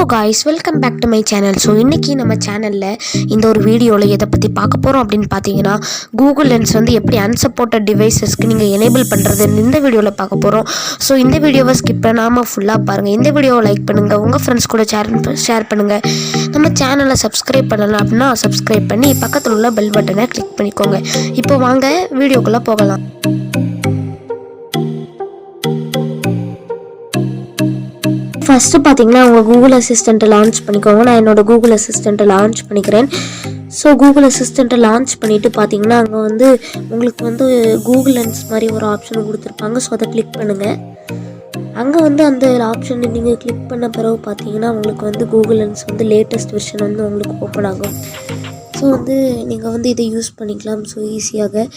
guys, welcome back to my channel. So இன்னைக்கு நம்ம சேனல்ல இந்த ஒரு வீடியோல எதை பத்தி பார்க்க போறோம் அப்படின்னு பாத்தீங்கன்னா Google Lens வந்து எப்படி unsupported devices-க்கு நீங்க enable பண்றது இந்த வீடியோல பார்க்க போறோம். So இந்த வீடியோவை skip பண்ணாம ஃபுல்லா பாருங்க. இந்த வீடியோவை லைக் பண்ணுங்க, உங்க ஃப்ரெண்ட்ஸ் கூட ஷேர் பண்ணுங்க. நம்ம சேனலை subscribe பண்ணலாம் அப்படினா subscribe பண்ணி பக்கத்துல உள்ள bell பட்டனை click பண்ணிக்கோங்க. இப்போ வாங்க வீடியோக்குள்ள போகலாம். ஃபஸ்ட்டு பார்த்தீங்கன்னா உங்கள் கூகுள் அசிஸ்டண்ட்டை லான்ச் பண்ணிக்கோங்க. நான் என்னோடய கூகுள் அசிஸ்டண்ட்டை லான்ச் பண்ணிக்கிறேன். ஸோ கூகுள் அசிஸ்டண்ட்டை லான்ச் பண்ணிவிட்டு பார்த்தீங்கன்னா அங்கே வந்து உங்களுக்கு வந்து கூகுள் லென்ஸ் மாதிரி ஒரு ஆப்ஷன் கொடுத்துருப்பாங்க. ஸோ அதை கிளிக் பண்ணுங்கள். அங்கே வந்து அந்த ஆப்ஷன் நீங்கள் கிளிக் பண்ண பிறகு பார்த்தீங்கன்னா உங்களுக்கு வந்து கூகுள் லென்ஸ் வந்து லேட்டஸ்ட் வெர்ஷன் வந்து உங்களுக்கு ஓப்பன் ஆகும். ஸோ வந்து நீங்கள் வந்து இதை யூஸ் பண்ணிக்கலாம். ஸோ ஈஸியாக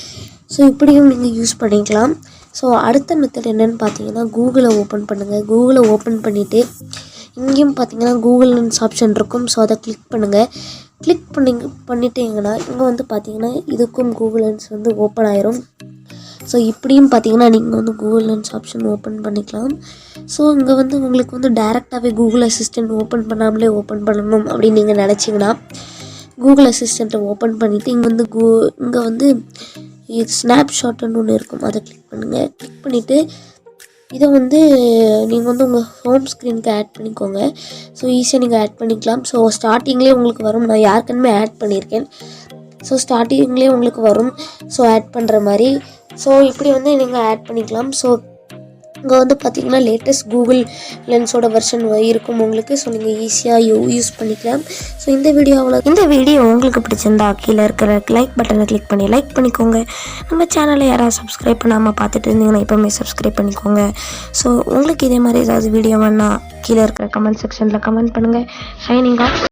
ஸோ இப்படியும் நீங்கள் யூஸ் பண்ணிக்கலாம். ஸோ அடுத்த மெத்தட் என்னென்னு பார்த்தீங்கன்னா கூகுளை ஓப்பன் பண்ணுங்கள். கூகுளை ஓப்பன் பண்ணிவிட்டு இங்கேயும் பார்த்தீங்கன்னா கூகுள் லென்ஸ் ஆப்ஷன் இருக்கும். ஸோ அதை கிளிக் பண்ணுங்கள். கிளிக் பண்ணிட்டீங்கன்னா இங்கே வந்து பார்த்தீங்கன்னா இதுக்கும் கூகுள் லென்ஸ் வந்து ஓப்பன் ஆயிரும். ஸோ இப்படியும் பார்த்தீங்கன்னா நீங்கள் வந்து கூகுள் லென்ஸ் ஆப்ஷன் ஓப்பன் பண்ணிக்கலாம். ஸோ இங்கே வந்து உங்களுக்கு வந்து டைரெக்டாகவே கூகுள் அசிஸ்டண்ட் ஓப்பன் பண்ணாமலே ஓப்பன் பண்ணணும் அப்படின்னு நீங்கள் நினச்சிங்கன்னா கூகுள் அசிஸ்டண்ட்டை ஓப்பன் பண்ணிவிட்டு இங்கே வந்து ஸ்னாப்ஷாட்டுன்னு ஒன்று இருக்கும். அதை கிளிக் பண்ணுங்கள். கிளிக் பண்ணிவிட்டு இதை வந்து நீங்கள் வந்து உங்கள் ஹோம் ஸ்க்ரீனுக்கு ஆட் பண்ணிக்கோங்க. ஸோ ஈஸியாக நீங்கள் ஆட் பண்ணிக்கலாம். ஸோ ஸ்டார்டிங்லேயே உங்களுக்கு வரும். நான் யாருக்குமே ஆட் பண்ணியிருக்கேன். ஸோ ஸ்டார்டிங்லேயே உங்களுக்கு வரும். ஸோ ஆட் பண்ணுற மாதிரி ஸோ இப்படி வந்து நீங்கள் ஆட் பண்ணிக்கலாம். ஸோ இங்கே வந்து பார்த்தீங்கன்னா லேட்டஸ்ட் கூகுள் லென்ஸோட வெர்ஷன் இருக்கும் உங்களுக்கு. ஸோ நீங்கள் ஈஸியாக யூஸ் பண்ணிக்கலாம். ஸோ இந்த வீடியோ உங்களுக்கு பிடிச்சிருந்தா கீழே இருக்கிற லைக் பட்டனை கிளிக் பண்ணி லைக் பண்ணிக்கோங்க. நம்ம சேனலை யாராவது சப்ஸ்கிரைப் பண்ணாமல் பார்த்துட்டு இருந்தீங்கன்னா எப்போவுமே சப்ஸ்கிரைப் பண்ணிக்கோங்க. ஸோ உங்களுக்கு இதே மாதிரி ஏதாவது வீடியோ வேணால் கீழே இருக்கிற கமெண்ட் செக்ஷனில் கமெண்ட் பண்ணுங்கள். Signing of.